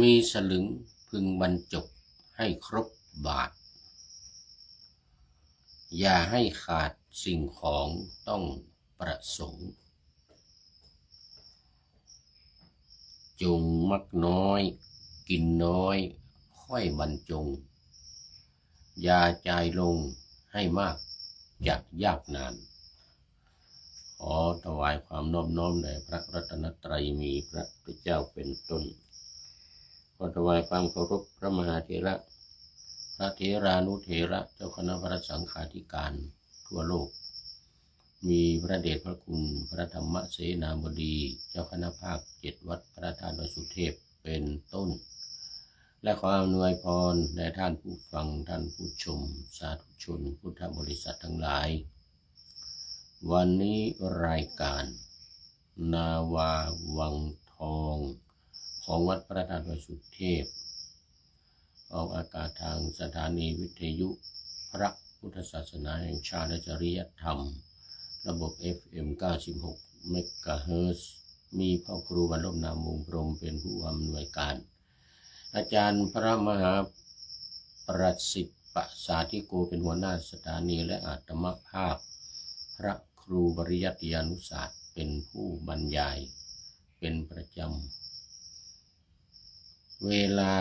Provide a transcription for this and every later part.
มีสลึงพึงบรรจบให้ครบบาทอย่าให้ขาดสิ่งของต้องประสงค์จงมักน้อยกินน้อยค่อยบรรจงอย่าจ่ายลงให้มากจะยากนานขอถวายความนอบน้อมแด่พระรัตนตรัยมีพระพุทธเจ้าเป็นต้นขอถวายความเคารพพระมหาเถระพระเถรานุเถระเจ้าคณะพระสังฆาธิการทั่วโลกมีพระเดชพระคุณพระธรรมเสนาบดีเจ้าคณะภาค7วัดพระธาตุดอยสุเทพเป็นต้นและขออำนวยพรแด่ท่านผู้ฟังท่านผู้ชมสาธุชนพุทธบริษัททั้งหลายวันนี้รายการนาวาวังทองของวัดพระธาตุดอยสุเทพออกอากาศทางสถานีวิทยุพระพุทธศาสนาแห่งชาติและจริยธรรมระบบ FM 96 เมกะเฮิรตซ์มีพ่อครูบรรลบนามวงพรหมเป็นผู้อำนวยการอาจารย์พระมหาประสิทธิ์ปสาธิโกเป็นหัวหน้าสถานีและอาตมภาพพระครูปริยัติยานุศาสตร์เป็นผู้บรรยายเป็นประจำเวลา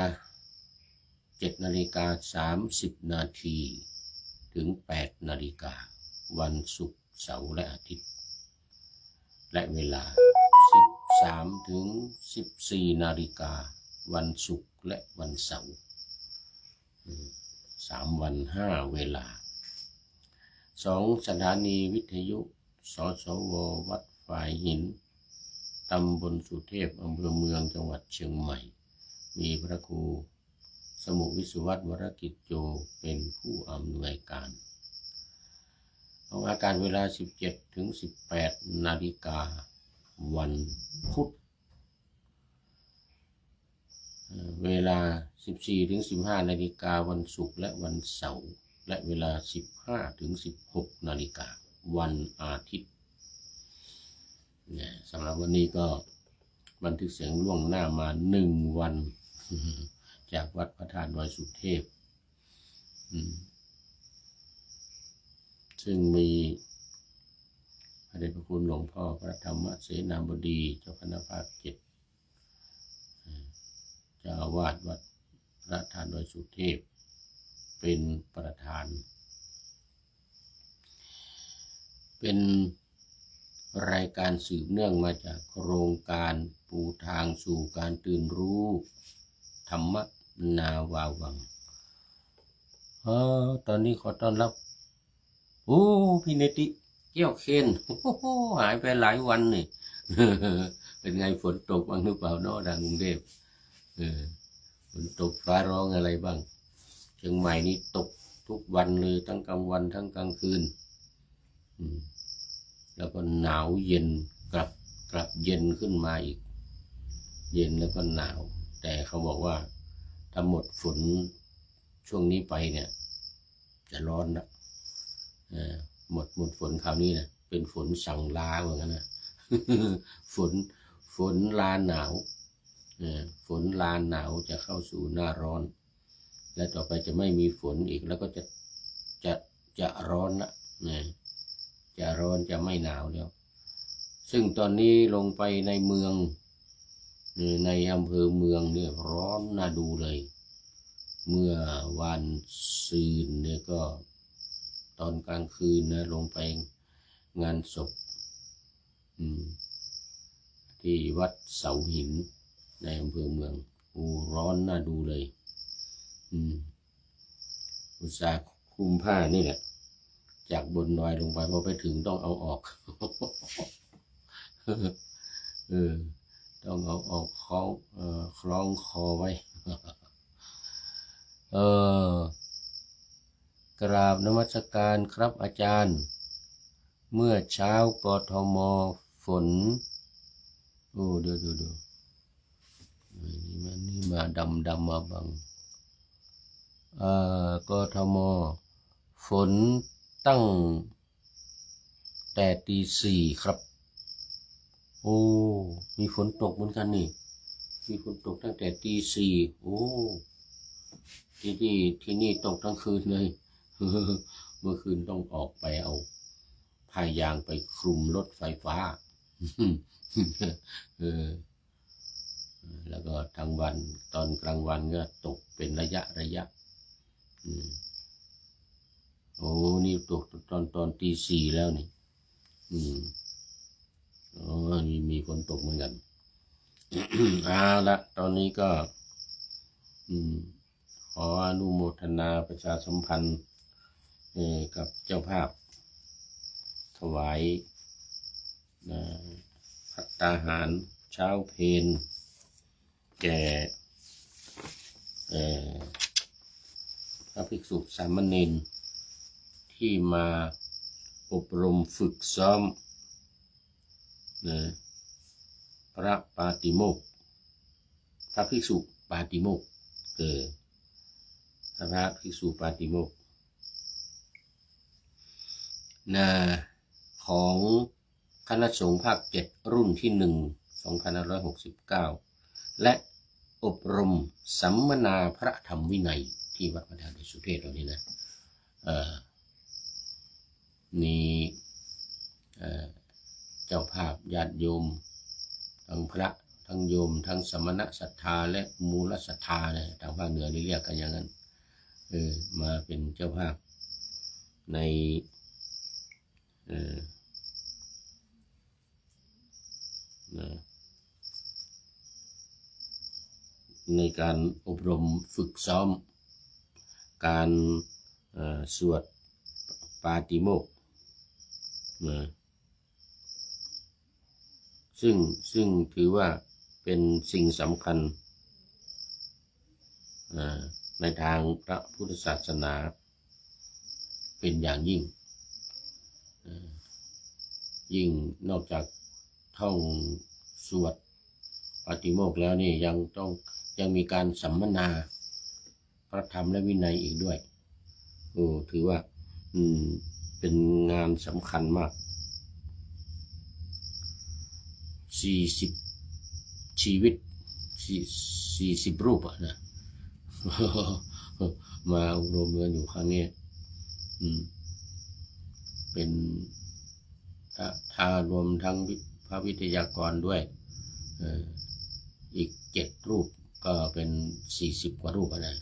7:30 นาทีถึง8 นาฬิกาวันศุกร์เสาร์และอาทิตย์และเวลา13 ถึง 14 นาฬิกาวันศุกร์และวันเสาร์3 วัน 5 เวลา2 สถานีวิทยุสสววัดฝายหินตำบลสุเทพอำเภอเมืองจังหวัดเชียงใหม่มีพระครูสมุวิสุวัฒน์วรกิจโจเป็นผู้อำนวยการออกอากาศเวลา17 ถึง 18 นาฬิกาวันพุธเวลา14 ถึง 15 นาฬิกาวันศุกร์และวันเสาร์และเวลา15 ถึง 16 นาฬิกาวันอาทิตย์สำหรับวันนี้ก็บันทึกเสียงล่วงหน้ามา1 วันจากวัดพระธาตุดอยสุเทพซึ่งมีพระเดชพระคุณหลวงพ่อพระธรรมเสนาบดีเจ้าคณะภาค7เจ้าอาวาสวัดพระธาตุดอยสุเทพเป็นประธานเป็นรายการสืบเนื่องมาจากโครงการปูทางสู่การตื่นรู้ธรรมนาวาวังตอนนี้ขอต้อนรับพี่เนติเกี่ยวเคนหายไปหลายวันนี่ เป็นไงฝนตกบ้างหรือเปล่าเนาะทางกรุงเทพฝนตกฟ้าร้องอะไรบ้างเชียงใหม่นี่ตกทุกวันเลยทั้งกลางวันทั้งกลางคืนแล้วก็หนาวเย็นกลับเย็นขึ้นมาอีกเย็นแล้วก็หนาวแต่เขาบอกว่าถ้าหมดฝนช่วงนี้ไปเนี่ยจะร้อนนะหมดฝนคราวนี้นะเป็นฝนสั่งลาเหมือนกันนะ ฝนลาหนาวฝนลาหนาวจะเข้าสู่หน้าร้อนและต่อไปจะไม่มีฝนอีกแล้วก็จะร้อนละจะร้อนจะไม่หนาวแล้วซึ่งตอนนี้ลงไปในเมืองในอำเภอเมืองเนี่ยร้อนน่าดูเลยเมื่อวันซืนเนี่ยก็ตอนกลางคืนนะลงไปงานศพที่วัดเสาหินในอำเภอเมืองร้อนน่าดูเลยอุตส่าห์คลุมผ้านี่แหละจากบนดอยลงไปพอไปถึงต้องเอาออก ต้องเอาออกคล้องคอไว้ กราบนมัสการครับอาจารย์เมื่อเช้ากทมฝนดูนี่มาดำมาบังกทมฝนตั้งแต่ตี 4ครับมีฝนตกเหมือนกันนี่ มีฝนตกตั้งแต่ตี 4โอ้ที่นี่ตกทั้งคืนเลย เมื่อคืนต้องออกไปเอาผ้ายางไปคลุมรถไฟฟ้า เออแล้วก็ทั้งวันตอนกลางวันก็ตกเป็นระยะโอ้นี่ตกตอนตี 4แล้วนี่อ๋อนี่มีฝนตกเหมือนกัน เอาละตอนนี้ก็ขออนุโมทนาประชาสัมพันธ์กับเจ้าภาพถวายภัตตาหารเช้าเพลแก่พระภิกษุสามเณรที่มาอบรมฝึกซ้อมพระปาติโมกข์พระภิกษุปาติโมกข์พระภิกษุปาติโมกข์ของคณะสงฆ์ภาค 7รุ่นที่ 1 2569และอบรมสัมมนาพระธรรมวินัยที่วัดพระธาตุสุเทพเรานี่นะนี่เจ้าภาพญาติโยมทั้งพระทั้งโยมทั้งสมณศรัทธาและมูลศรัทธาเนี่ยทางภาคเหนือนี่เรียกกันอย่างนั้นมาเป็นเจ้าภาพในการอบรมฝึกซ้อมการสวดปาติโมกข์ซึ่งถือว่าเป็นสิ่งสำคัญในทางพระพุทธศาสนาเป็นอย่างยิ่งนอกจากท่องสวดปาติโมกข์แล้วนี่ยังมีการสัมมนาพระธรรมและวินัยอีกด้วยถือว่าเป็นงานสำคัญมาก40ชีวิต40รูปนะ มาอบรมกันอยู่ครั้งนี้เป็นถ้ารวมทั้งพระวิทยากรด้วยอีก7รูปก็เป็น40กว่ารูปนะ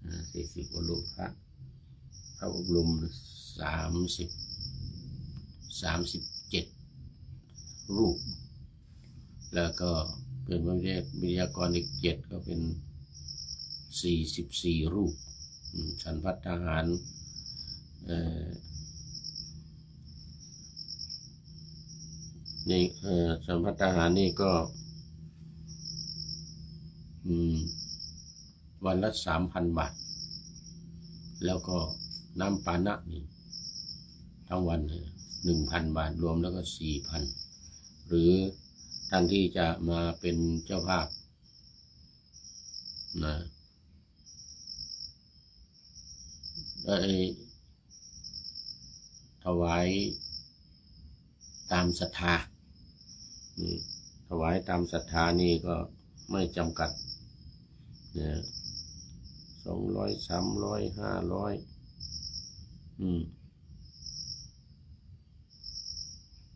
40กว่ารูปพระอบรม37รูปแล้วก็เป็นวิทยากรอีก7ก็เป็น44รูปฉันภัตตาหารนี่ฉันภัตตาหารนี่ก็วันละ 3,000 บาทแล้วก็น้ำปานะนี่ทั้งวัน 1,000 บาทรวมแล้วก็ 4,000 หรือท่านที่จะมาเป็นเจ้าภาพได้ถวายตามศรัทธาถวายตามศรัทธานี่ก็ไม่จำกัด200 300 500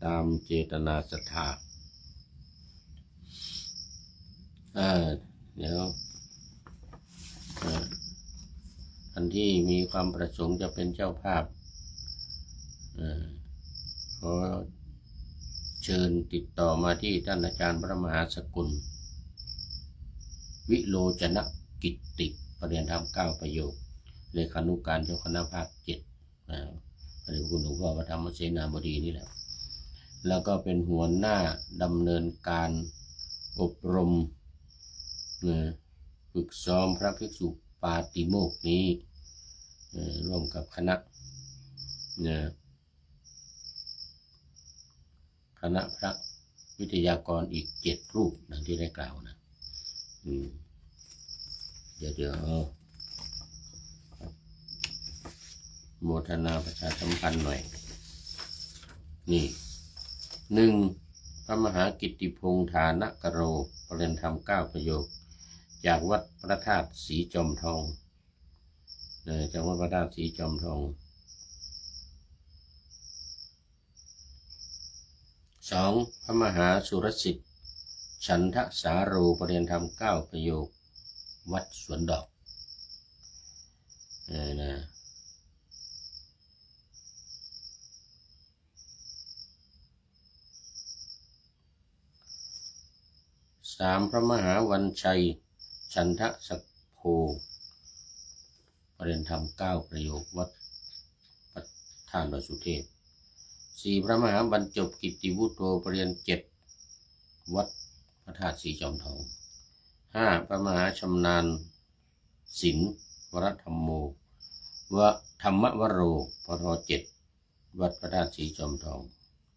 ตามเจตนาศรัทธาเดี๋ยวท่านที่มีความประสงค์จะเป็นเจ้าภาพขอเชิญติดต่อมาที่ท่านอาจารย์พระมหาสกุลวิโรจนกิตติประเรียนธรรม9ประโยคเลขานุการเจ้าคณะภาค 7พระเดชคุณหลวงพ่อพระธรรมเสนาบดีนี่แหละแล้วก็เป็นหัวหน้าดำเนินการอบรมฝึกซ้อมพระภิกษุปาติโมกข์นี้ร่วมกับคณะพระวิทยากรอีก7รูปดังที่ได้กล่าวนะเดี๋ยวโมทนาประชาสัมพันธ์หน่อยนี่1พระมหากิตติพงษ์ฐานกโรป เรียนธรรม9 ประโยคจากวัดพระธาตุสีจอมทองจากวัดพระธาตุสีจอมทอง2พระมหาสุรสิทธิ์ฉันทสาโรปรริยนธรรม9 ประโยควัดสวนดอกนะ3พระมหาวันชัยฉันทสักโพปรริยนธรรม9 ประโยควัดพระธาตุดอยสุเทพ4พระมหาบรรจบกิตติวุฒโธปรริยน7 วัดพระธาตุสีจอมทอง5พระมหาชำนาญศิลป์วรธรรมโมวะธรรมวโรปท7 วัดพระธาตุสีจอมทอง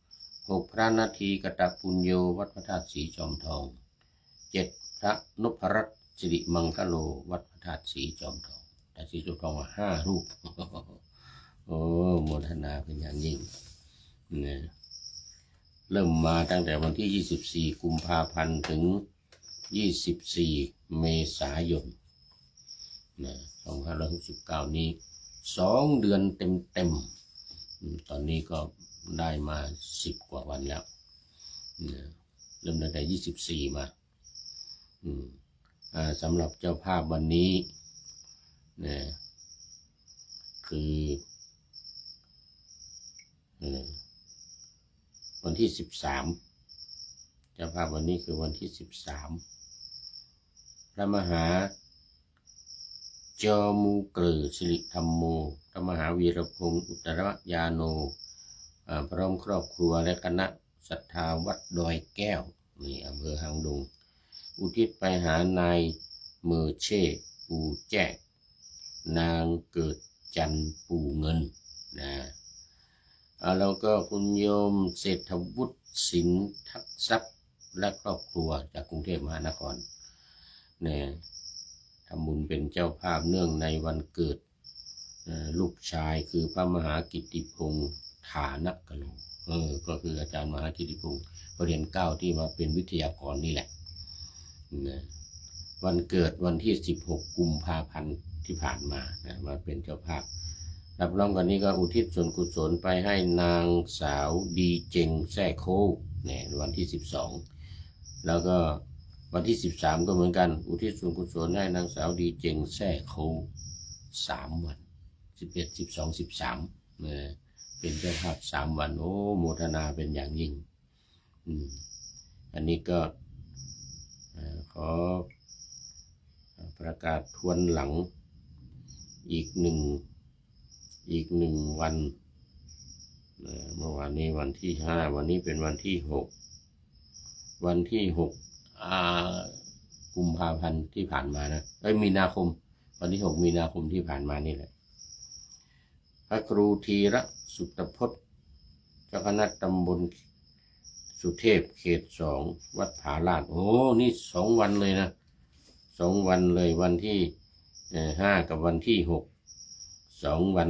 6พระนาทีกตปุญโญวัดพระธาตุสีจอมทอง7พระนพรัตน์สิริมังคโลวัดพระธาตุสีจอมทองแต่สีจอมทองว่า5 รูป โอ้โมทนาเป็นอย่างยิ่งนะเริ่มมาตั้งแต่วันที่24 กุมภาพันธ์ถึง24 เมษายน2569นี้2 เดือนเต็มตอนนี้ก็ได้มา10 กว่าวันแล้วเริ่มตั้งแต่24 มาสำหรับเจ้าภาพวันนี้คือวันที่13เจ้าภาพวันนี้คือวันที่13พระมหาจอมูเกลือสิริธรรมโมพระมหาวีรพงศ์อุตรยาโนพร้อมครอบครัวและคณะศรัทธาวัดดอยแก้วนี่อำเภอหางดงอุทิศไปหานายเมอเช่ปูแจ้นางเกิดจันปูเงินนะแล้วก็คุณโยมเศรษฐวุฒิสินทักทรัพย์และครอบครัวจากกรุงเทพมหานครทำบุญเป็นเจ้าภาพเนื่องในวันเกิดลูกชายคือพระมหากิตติพงษ์ฐานกโลก็คืออาจารย์มหากิตติพงษ์ปรริญญา9ที่มาเป็นวิทยากรนี่แหละวันเกิดวันที่16 กุมภาพันธ์ที่ผ่านมามาเป็นเจ้าภาพรับรองกันนี้ก็อุทิศส่วนกุศลไปให้นางสาวดีเจงแซ่โควันที่12แล้วก็วันที่13ก็เหมือนกันอุทิศส่วนกุศลให้นางสาวดีเจงแซ่โค3 วัน11 12 13เป็นเจ้าภาพ3 วันโอ้โมทนาเป็นอย่างยิ่งอันนี้ก็ขอประกาศทวนหลังอีกหนึ่งวันเมื่อวานนี้วันที่5วันนี้เป็นวันที่6วันที่6กุมภาพันธ์ที่ผ่านมานะมีนาคมวันที่6 มีนาคมที่ผ่านมานี่แหละพระครูธีระสุตพจน์เจ้าคณะตำบลสุเทพเขต2วัดผาลาดโอ้นี่2 วันเลยนะ2 วันเลยวันที่5กับวันที่6 2 วัน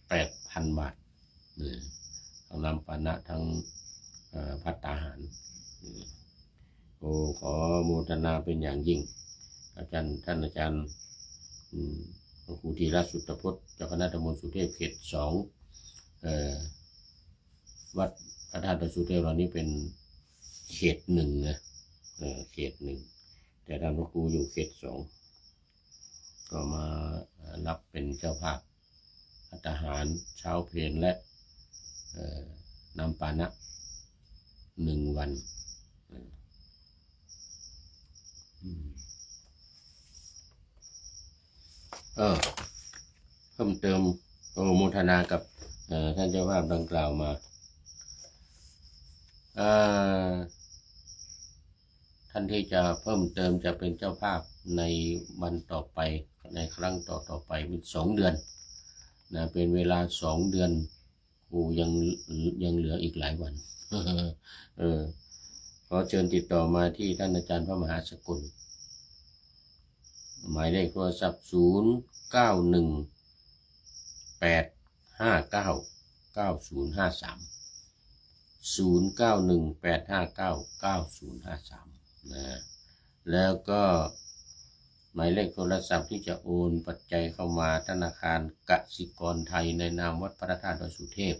8,000 บาททั้งน้ำปานะทั้งภัตตาหารโอ้ขอโมทนาเป็นอย่างยิ่งท่านอาจารย์พระครูธีระสุตพจน์เจ้าคณะตำบลสุเทพเขต2วัดพระธาตุดอยสุเทพเรานี้เป็นเขต1นะเขต1แต่ท่านพระครูอยู่เขต2ก็มารับเป็นเจ้าภาพภัตตาหารเช้าเพลและน้ำปานะ1 วันเพิ่มเติมโมทนากับท่านเจ้าภาพดังกล่าวมาท่านที่จะเพิ่มเติมจะเป็นเจ้าภาพในวันต่อไปในครั้งต่อไปเป็น2 เดือนเป็นเวลา2 เดือนยังเหลืออีกหลายวันขอเชิญติดต่อมาที่ท่านอาจารย์พระมหาสกุลหมายเลขโทรศัพท์0918599053 0918599053นะแล้วก็หมายเลขโทรศัพท์ที่จะโอนปัจจัยเข้ามาธนาคารกสิกรไทยในนามวัดพระธาตุดอยสุเทพ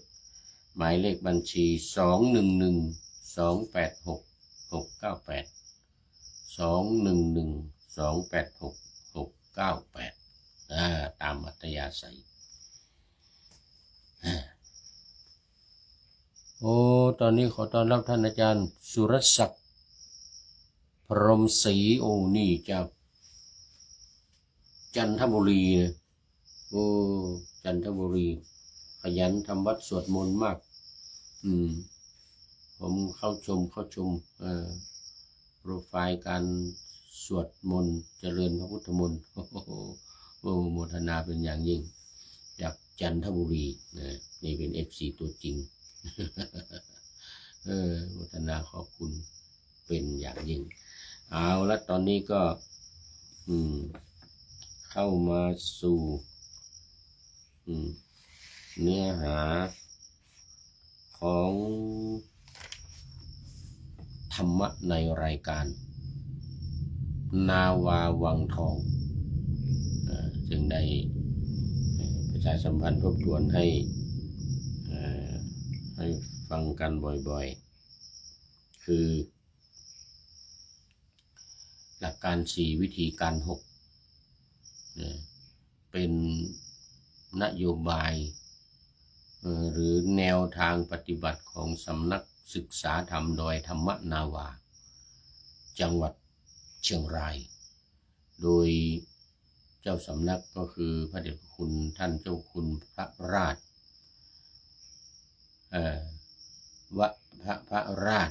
หมายเลขบัญชี21128698ตามอัธยาศัยโอ้ตอนนี้ขอต้อนรับท่านอาจารย์สุรศักดิ์พรหมศรีโอ้นี่จากจันทบุรีนะโอ้จันทบุรีขยันทำวัดสวดมนต์มากผมเข้าชมโปรไฟล์การสวดมนต์เจริญพระพุทธมนต์โอ้โมทนาเป็นอย่างยิ่งจากจันทบุรีนะนี่เป็น FC ตัวจริงโมทนาขอบคุณเป็นอย่างยิ่งเอาละตอนนี้ก็เข้ามาสู่เนื้อหาของธรรมะในรายการนาวาวังทองจึงได้ประชาสัมพันธ์ทบทวนให้ฟังกันบ่อยๆคือหลักการ4วิธีการ6เป็นนโยบายหรือแนวทางปฏิบัติของสำนักศึกษาธรรมโดยธรรมนาวาจังหวัดเชียงรายโดยเจ้าสำนักก็คือพระเดชพระคุณท่านเจ้าคุณพระราชพระราช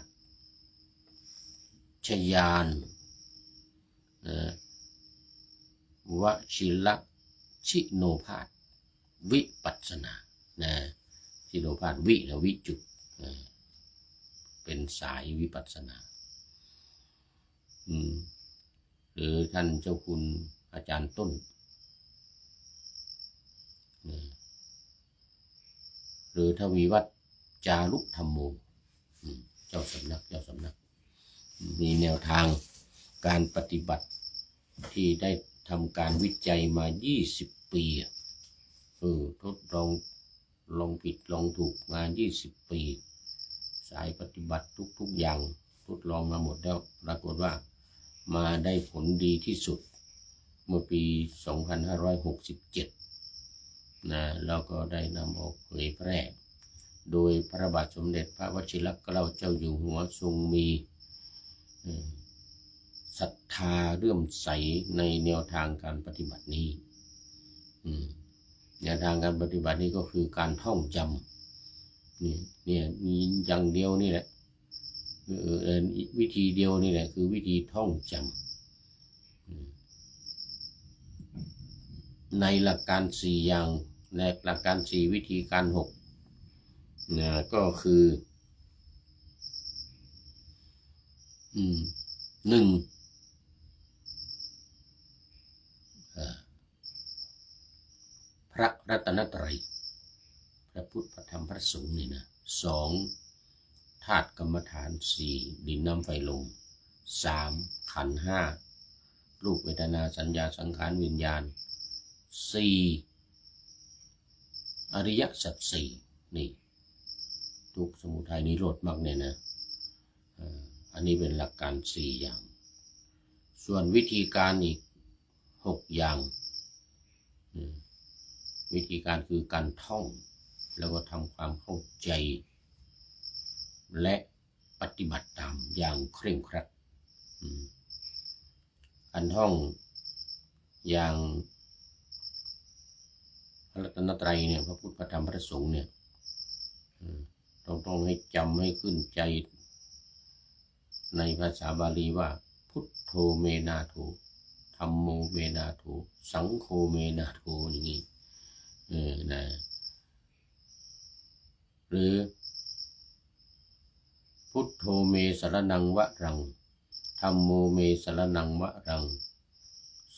ชยานวชิรชิโนภาสวิปัสสนาชิโนภาสวิและวิจุตเป็นสายวิปัสสนาหรือท่านเจ้าคุณอาจารย์ต้นหรือทวีวัฒน์จารุธรรมโมเจ้าสำนักมีแนวทางการปฏิบัติที่ได้ทำการวิจัยมา20 ปีทดลองผิดลองถูกมา20 ปีสายปฏิบัติทุกอย่างทดลองมาหมดแล้วปรากฏว่ามาได้ผลดีที่สุดเมื่อปี 2567แล้วก็ได้นำออกเผยแพร่โดยพระบาทสมเด็จพระวชิรเกล้าเจ้าอยู่หัวทรงมีศรัทธาเลื่อมใสในแนวทางการปฏิบัตินี้แนวทางการปฏิบัตินี้ก็คือการท่องจำเนี่ยมีอย่างเดียวนี่แหละวิธีเดียวนี่แหละคือวิธีท่องจำในหลักการ4อย่างในหลักการ4วิธีการ6ก็คือ1พระรัตนตรัยพระพุทธพระธรรมพระสงฆ์นี่นะ2ธาตุกรรมฐาน4ดินน้ำไฟลม3ขันธ์5รูปเวทนาสัญญาสังขารวิญญาณ4อริยสัจ4นี่ทุกข์สมุทัยนิโรธมรรคเนี่ยนะอันนี้เป็นหลักการ4อย่างส่วนวิธีการอีก6อย่างวิธีการคือการท่องแล้วก็ทำความเข้าใจและปฏิบัติตามอย่างเคร่งครัดการท่องอย่างพระรัตนตรัยเนี่ยพระพุทธพระธรรมพระสงฆ์เนี่ยต้องให้จำให้ขึ้นใจในภาษาบาลีว่าพุทโธเมนาโธธัมโมเมนาโธสังโฆเมนาโธอย่างนี้นะหรือพุทโธเมสรณังวะรังธัมโมเมสรณังวะรัง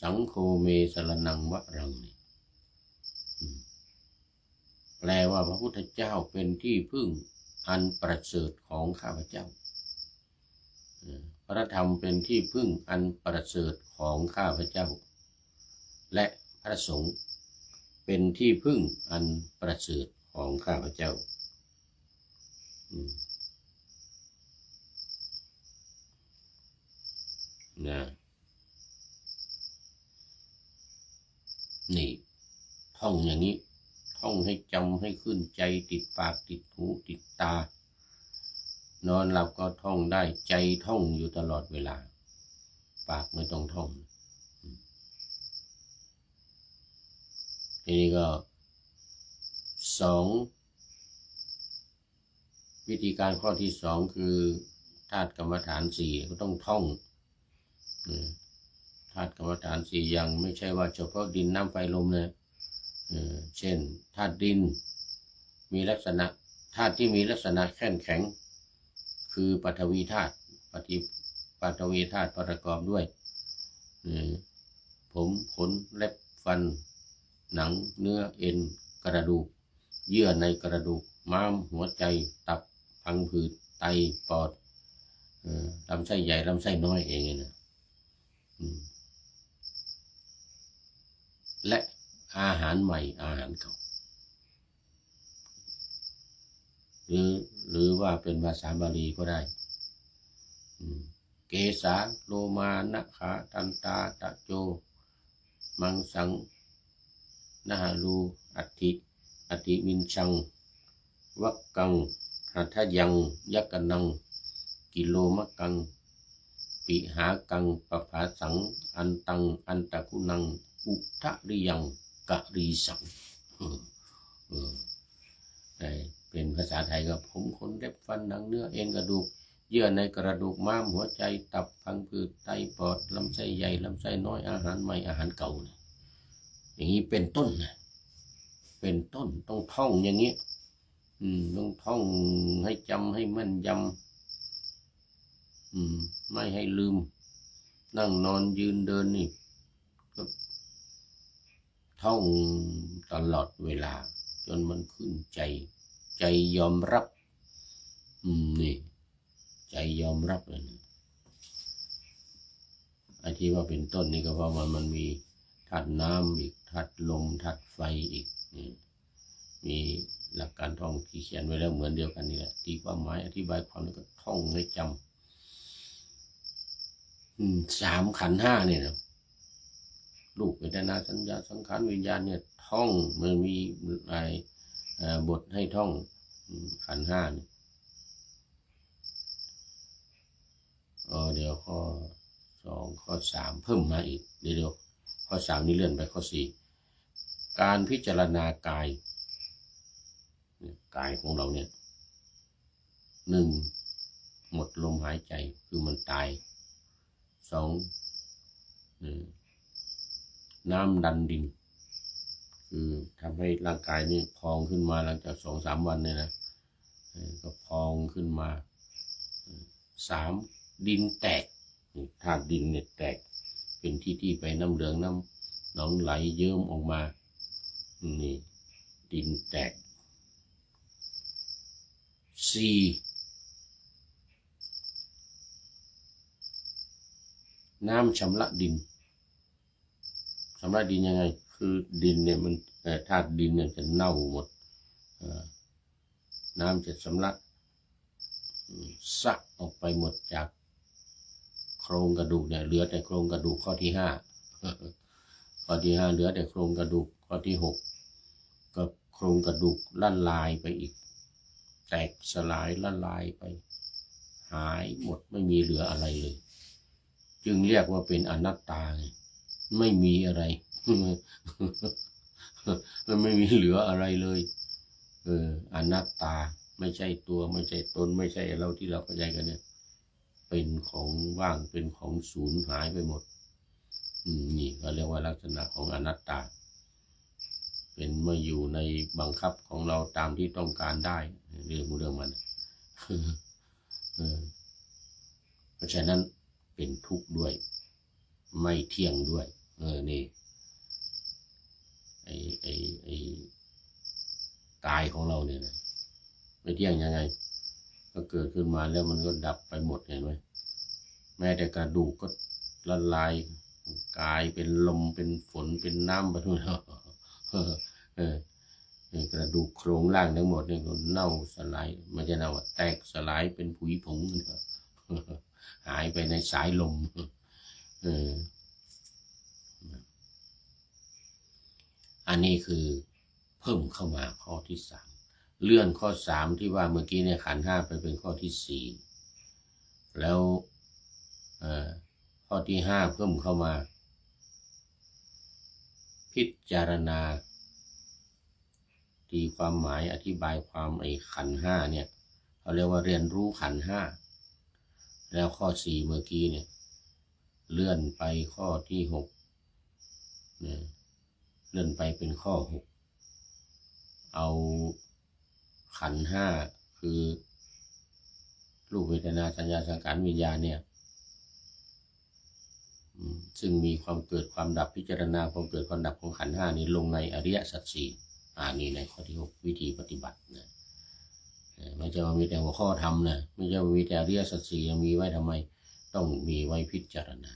สังโฆเมสรณังวะรังแปลว่าพระพุทธเจ้าเป็นที่พึ่ง อันประเสริฐของข้าพเจ้าพระธรรมเป็นที่พึ่งอันประเสริฐของข้าพเจ้าและพระสงฆ์เป็นที่พึ่งอันประเสริฐของข้าพเจ้านะนี่ท่องอย่างนี้ท่องให้จำให้ขึ้นใจติดปากติดหูติดตานอนหลับก็ท่องได้ใจท่องอยู่ตลอดเวลาปากไม่ต้องท่องทีนี้ก็วิธีการข้อที่สองคือธาตุกรรมฐานสี่ก็ต้องท่องธาตุกรรมฐานสี่อย่างไม่ใช่ว่าเฉพาะดินน้ำไฟลมนะเช่นธาตุดินมีลักษณะธาตุที่มีลักษณะแข็งแข็งคือปฐวีธาตุปฐวีธาตุประกอบด้วยผมขนเล็บฟันหนังเนื้อเอ็นกระดูกเยื่อในกระดูกม้ามหัวใจตับพังผืดไตปอดลำไส้ใหญ่ลำไส้น้อยเองนะและอาหารใหม่อาหารเก่าหรือว่าเป็นภาษาบาลีก็ได้เกสาโลมานะขาตันตาตะโจมังสังนาหารูอติมินชังวักกังหัทยังยักกนังกิโลมะกังปิหากังปภาสังอันตังอันตะกุนังอุทะริยังกะรีสังเป็นภาษาไทยก็ผมขนเล็บฟันหนังเนื้อเอ็นกระดูกเยื่อในกระดูกม้ามหัวใจตับพังผืดไตปอดลำไส้ใหญ่ลำไส้น้อยอาหารใหม่อาหารเก่าอย่างนี้เป็นต้นนะเป็นต้นต้องท่องอย่างนี้ต้องท่องให้จำให้มั่นยำไม่ให้ลืมนั่งนอนยืนเดินนี่ก็ท่องตลอดเวลาจนมันขึ้นใจยอมรับนี่ใจยอมรับเลยนะไอ้ที่ว่าเป็นต้นนี่ก็เพราะมันมีธาตุน้ำอีกธาตุลมธาตุไฟอีกนี่มีหลักการท่องที่เขียนไว้แล้วเหมือนเดียวกันนี่แหละตีความหมายอธิบายความแล้วก็ท่องให้จำ3 ขันธ์ 5เนี่ยนะรูปเวทนาสัญญาสังขารวิญญาณเนี่ยท่องมันมีบทให้ท่องขันธ์ 5เนี่ยเดี๋ยวข้อ2ข้อ3เพิ่มมาอีกเดี๋ยวข้อ3นี่เลื่อนไปข้อ4การพิจารณากายของเราเนี่ย1หมดลมหายใจคือมันตาย2น้ำดันดินคือทำให้ร่างกายนี่พองขึ้นมาหลังจาก2-3 วันเนี่ยนะก็พองขึ้นมา3ดินแตกธาตุดินเนี่ยแตกเป็นที่ไปน้ำเหลืองน้ำหนองไหลเยิ้มออกมานี่ดินแตก4น้ำชำระดินยังไงคือดินเนี่ยมันธาตุดินเนี่ยจะเน่าหมดน้ำจะชำระซักออกไปหมดจากโครงกระดูกเนี่ยเหลือแต่โครงกระดูกข้อที่5เหลือแต่โครงกระดูกข้อที่6ก็โครงกระดูกละลายไปอีกแตกสลายละลายไปหายหมดไม่มีเหลืออะไรเลยจึงเรียกว่าเป็นอนัตตาไม่มีอะไรไม่มีเหลืออะไรเลยอนัตตาไม่ใช่ตัวไม่ใช่ตนไม่ใช่เราที่เราเข้าใจกันเนี่ยเป็นของว่างเป็นของสูญหายไปหมดนี่ก็เรียกว่าลักษณะของอนัตตาเป็นเมื่ออยู่ในบังคับของเราตามที่ต้องการได้เรื่องมันเพราะฉะนั้นเป็นทุกข์ด้วยไม่เที่ยงด้วยนี่ไอ้กายของเราเนี่ยนะไม่เที่ยงยังไง ก็เกิดขึ้นมาแล้วมันก็ดับไปหมดเห็นไหมแม้แต่กระดูกก็ละลายกลายเป็นลมเป็นฝนเป็นน้ำไปทุกอย่างกระดูกโครงล่างทั้งหมดนี่ก็เน่าสลายไม่ใช่เน่าแตกสลายเป็นผุยผงหายไปในสายลมอันนี้คือเพิ่มเข้ามาข้อที่สามเลื่อนข้อสามที่ว่าเมื่อกี้เนี่ยขันธ์ห้าไปเป็นข้อที่สี่แล้วข้อที่ห้าเพิ่มเข้ามาพิจารณาตีความหมายอธิบายความไอ้ขันธ์ห้าเนี่ยเขาเรียกว่าเรียนรู้ขันธ์ห้าแล้วข้อสี่เมื่อกี้เนี่ยเลื่อนไปข้อที่หกเนี่ยเลื่อนไปเป็นข้อหกเอาขันธ์ห้าคือรูปเวทนาสัญญาสังขารวิญญาณเนี่ยซึ่งมีความเกิดความดับพิจารณาความเกิดความดับของขันธ์ห้านี้ลงในอริยสัจสี่นี่ในข้อที่หกวิธีปฏิบัตินะไม่ใช่ว่ามีแต่หัวข้อทำนะไม่ใช่ว่ามีแต่อริยสัจสี่ยังมีไว้ทำไมต้องมีไว้พิจารณา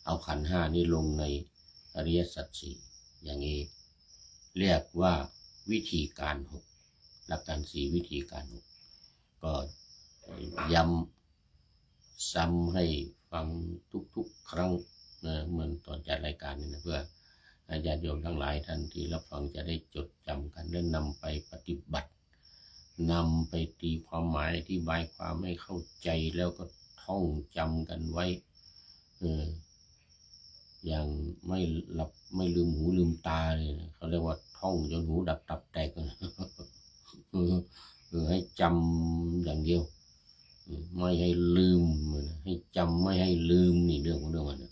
เอาขันธ์ห้านี้ลงในอริยสัจสี่อย่างนี้เรียกว่าวิธีการหกหลักการสี่วิธีการหกก็ย้ำซ้ำให้ฟังทุกๆครั้งนะเหมือนตอนจัดรายการนี่นะเพื่อญาติโยมทั้งหลายท่านที่รับฟังจะได้จดจำกันและนำไปปฏิบัตินำไปตีความหมายอธิบายความให้เข้าใจแล้วก็ท่องจำกันไว้อย่างไม่หลับไม่ลืมหูลืมตาเลยนะเขาเรียกว่าท่องจนหูดับตับแตกให้จำอย่างเดียวไม่ให้ลืมให้จำไม่ให้ลืมนี่เรื่องของเรื่องมัน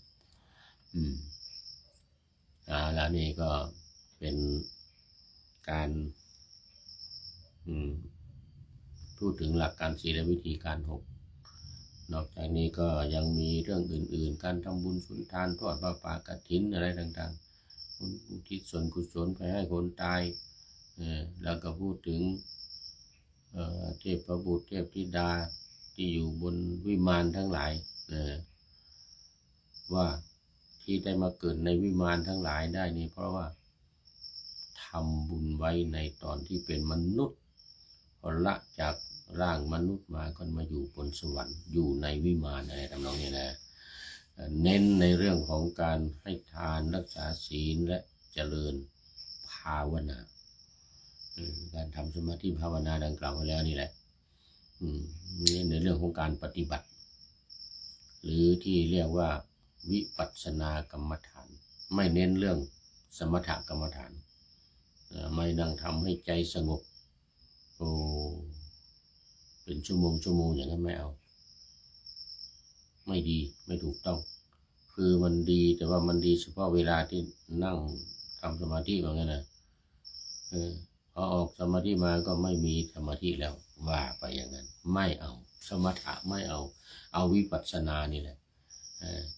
แล้วนี่ก็เป็นการพูดถึงหลักการสี่และวิธีการหกนอกจากนี้ก็ยังมีเรื่องอื่นๆการทำบุญสุนทานทอดผ้าป่ากฐินอะไรต่างๆอุทิศส่วนกุศลไปให้คนตายแล้วก็พูดถึงเทพบุตรเทพธิดาที่อยู่บนวิมานทั้งหลายว่าที่ได้มาเกิดในวิมานทั้งหลายได้นี่เพราะว่าทำบุญไว้ในตอนที่เป็นมนุษย์พอละจากร่างมนุษย์มาก็มาอยู่บนสวรรค์อยู่ในวิมานอะไรทำนองนี้นะเน้นในเรื่องของการให้ทานรักษาศีลและเจริญภาวนาการทำสมาธิภาวนาดังกล่าวไปแล้วนี่แหละนี่ในเรื่องของการปฏิบัติหรือที่เรียกว่าวิปัสสนากรรมฐานไม่เน้นเรื่องสมถกรรมฐานไม่นั่งทำให้ใจสงบเป็นชั่วโมงอย่างนั้นไม่เอาไม่ดีไม่ถูกต้องคือมันดีแต่ว่ามันดีเฉพาะเวลาที่นั่งทำสมาธิแบบนั้นนะพอออกสมาธิมาก็ไม่มีสมาธิแล้วว่าไปอย่างนั้นไม่เอาสมถะไม่เอาวิปัสสนานี่แหละ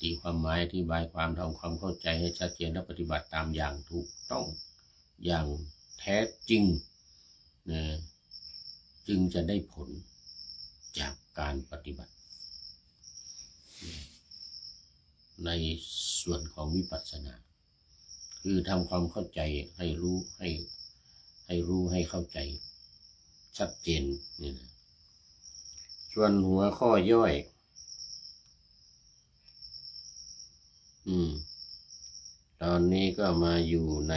ตีความหมายอธิบายความทำความเข้าใจให้ชัดเจนและปฏิบัติตามอย่างถูกต้องอย่างแท้จริงจึงจะได้ผลจากการปฏิบัติในส่วนของวิปัสสนาคือทำความเข้าใจให้รู้ให้เข้าใจชัดเจนนี่นะส่วนหัวข้อย่อยตอนนี้ก็มาอยู่ใน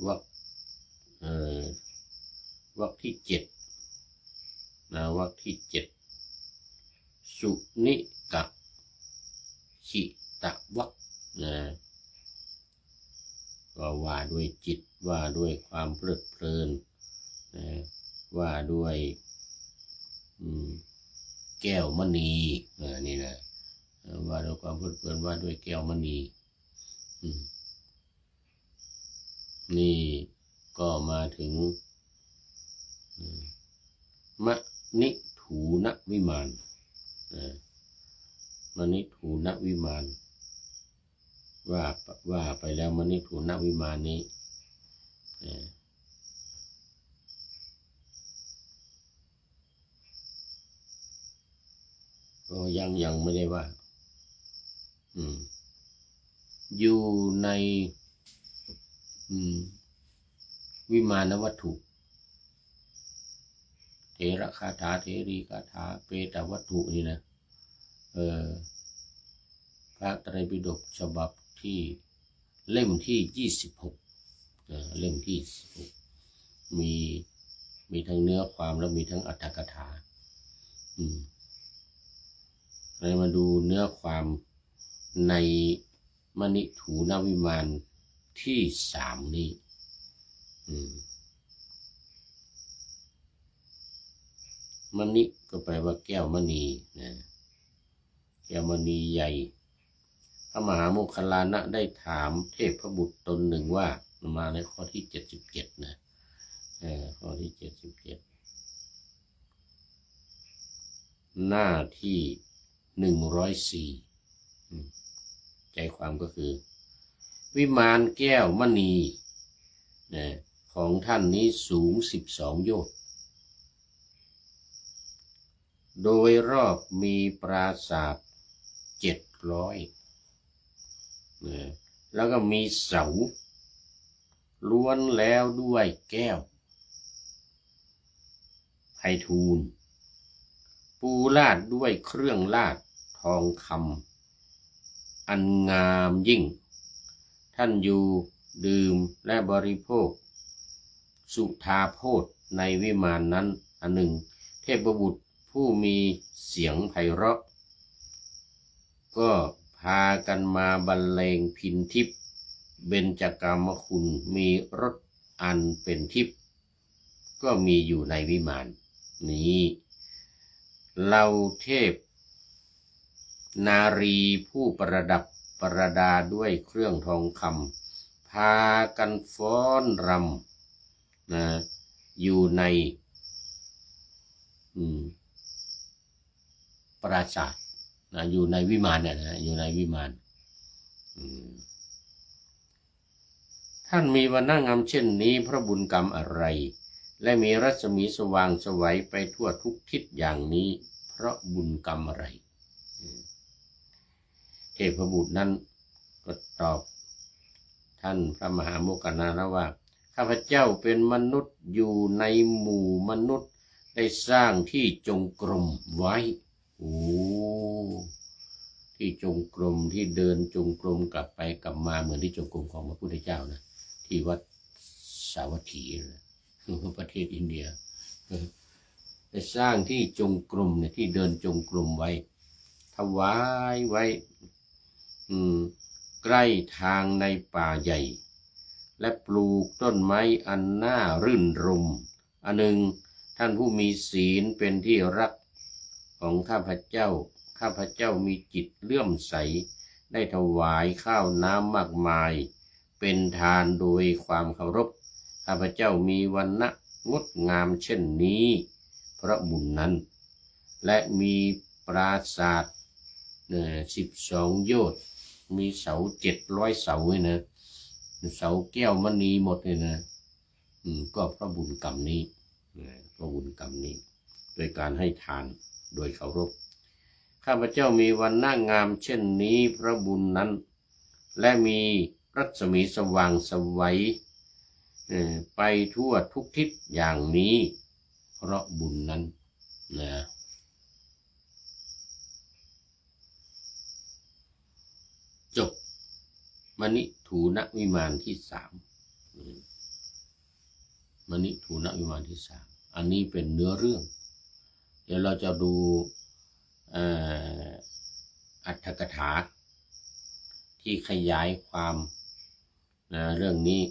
วรรคที่เจ็ดนะวรรคที่เจ็ดสุนิกะขิตวรรคนะก็ว่าด้วยจิตว่าด้วยความเพลิดเพลินนะว่าด้วยแก้วมณีนี่นะว่าด้วยความเพลิดเพลินว่าด้วยแก้วมณีนี่ก็มาถึงมณิถูนวิมานมณิถูนวิมานว่าไปแล้วมณิถูนวิมานนี้ ก็ยังไม่ได้ว่าอยู่ในวิมานวัตถุเถระคาถาเถรีคาถาเปตวัตถุนี่นะพระไตรปิฎกฉบับที่เล่มที่26เล่มที่26มีทั้งเนื้อความแล้วมีทั้งอรรถกถาเรามาดูเนื้อความในมณิถูนวิมานที่3นี้มณิก็แปลว่าแก้วมณีนะแก้วมณีใหญ่พระมหาโมคคัลลานะได้ถามเทพบุตรตนหนึ่งว่ามาในข้อที่77นะข้อที่77หน้าที่104ใจความก็คือวิมานแก้วมณีนะของท่านนี้สูง12 โยชน์โดยรอบมีปราสาท700แล้วก็มีเสาล้วนแล้วด้วยแก้วไพฑูรย์ปูลาดด้วยเครื่องลาดทองคำอันงามยิ่งท่านอยู่ดื่มและบริโภคสุธาโภชในวิมานนั้นอันหนึ่งเทพบุตรผู้มีเสียงไพเราะก็พากันมาบรรเลงพิณทิพย์เบญจกามคุณมีรสอันเป็นทิพย์ก็มีอยู่ในวิมานนี้เหล่าเทพนารีผู้ประดับประดาด้วยเครื่องทองคำพากันฟ้อนรำอยู่ในปราสาทอยู่ในวิมานอยู่ในวิมานท่านมีวรรณงามเช่นนี้เพราะบุญกรรมอะไรและมีรัศมีสว่างไสวไปทั่วทุกทิศอย่างนี้เพราะบุญกรรมอะไรเทพบุตรนั้นก็ตอบท่านพระมหาโมคคัลลานะว่าข้าพเจ้าเป็นมนุษย์อยู่ในหมู่มนุษย์ได้สร้างที่จงกรมไว้ที่จงกรมที่เดินจงกรมกลับไปกลับมาเหมือนที่จงกรมของพระพุทธเจ้านะที่วัดสาวัตถีประเทศอินเดียได้สร้างที่จงกรมเนี่ยที่เดินจงกรมไว้ถวายไว้ใกล้ทางในป่าใหญ่และปลูกต้นไม้อันน่ารื่นรมอันหนึ่งท่านผู้มีศีลเป็นที่รักของข้าพเจ้ามีจิตเลื่อมใสได้ถวายข้าวน้ำมากมายเป็นทานโดยความเคารพข้าพเจ้ามีวรรณะงดงามเช่นนี้เพราะบุญนั้นและมีปราสาท12 โยชน์มีเสา700 เสาเลยนะเสาแก้วมณีหมดเลยนะก็เพราะบุญกรรมนี้เพราะบุญกรรมนี้โดยการให้ทานโดยเคารพข้าพเจ้ามีวรรณะงามเช่นนี้เพราะบุญนั้นและมีรัศมีสว่างไสวไปทั่วทุกทิศอย่างนี้เพราะบุญนั้นนะจบมณิถูนวิมานที่3มณิถูนวิมานที่3อันนี้เป็นเนื้อเรื่องเดี๋ยวเราจะดูอรรถกถาที่ขยายความเรื่องนี้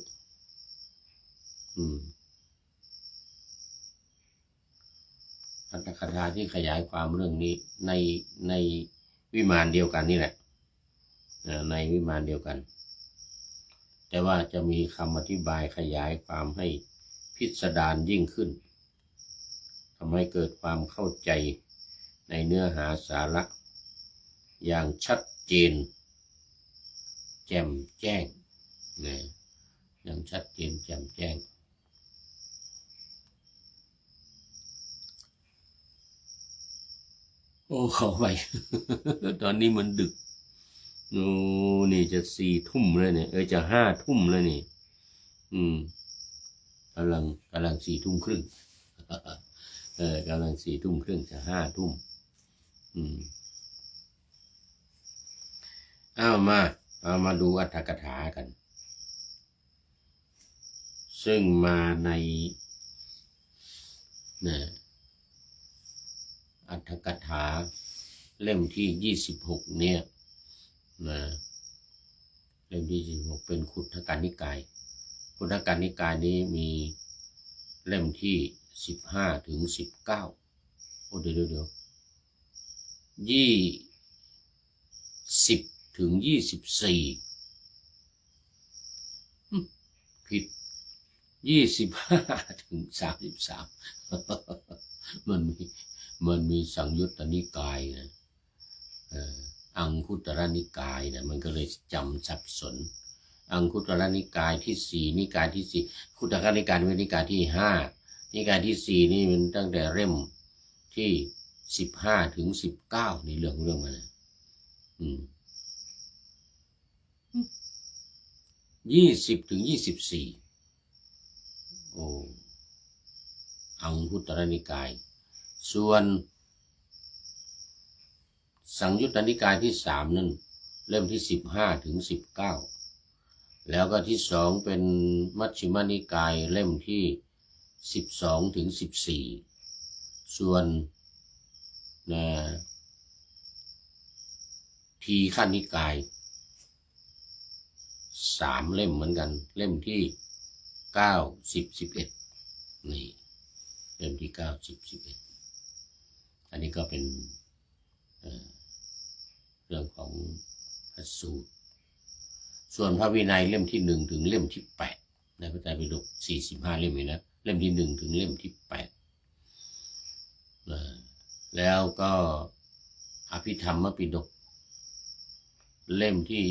อรรถกถาที่ขยายความเรื่องนี้ในวิมานเดียวกันนี่แหละในวิมานเดียวกันแต่ว่าจะมีคำอธิบายขยายความให้พิสดารยิ่งขึ้นทำให้เกิดความเข้าใจในเนื้อหาสาระอย่างชัดเจนแจ่มแจ้งอย่างชัดเจนแจ่มแจ้ง โอ้ขอไป ตอนนี้มันดึกโอ้นี่จะ4 ทุ่มแล้วเนี่ยจะ5 ทุ่มแล้วนี่อืมกำลัง4 ทุ่มครึ่ง กำลัง4 ทุ่มครึ่งจะ5 ทุ่มเอามาดูอรรถกถากัน ซึ่งมาในอรรถกถาเล่มที่26เนี่ยนะเล่มที่26เป็นคุถกนิกายคุถกนิกายนี้มีเล่มที่15ถึง19โอ้เดี๋ยว20ถึง24ผิด25ถึง33มันมีสังยุตตนิกายนะอังคุตรนิกายนะมันก็เลยจำสับสนอังคุตรนิกายที่4นิกายที่4คุตรนิกายเป็นนิกายที่5นิกายที่4นี่มันตั้งแต่เล่มที่15ถึง19นี่เรื่องมันนะ20ถึง24โอ้อังคุตรนิกายส่วนสังยุตตนิกายที่3นั่นเล่มที่15ถึง19แล้วก็ที่2เป็นมัชฌิมนิกายเล่มที่12ถึง14ส่วนทีฆนิกาย3 เล่มเหมือนกันเล่มที่9 10 11นี่เล่มที่9 10 11อันนี้ก็เป็นเรื่องของพระสูตรส่วนพระวินัยเล่มที่1ถึงเล่มที่8ในพระไตรปิฎก45เล่มนี่นะเล่มที่1ถึงเล่มที่8แล้วก็อภิธรรมปิฎกเล่มที่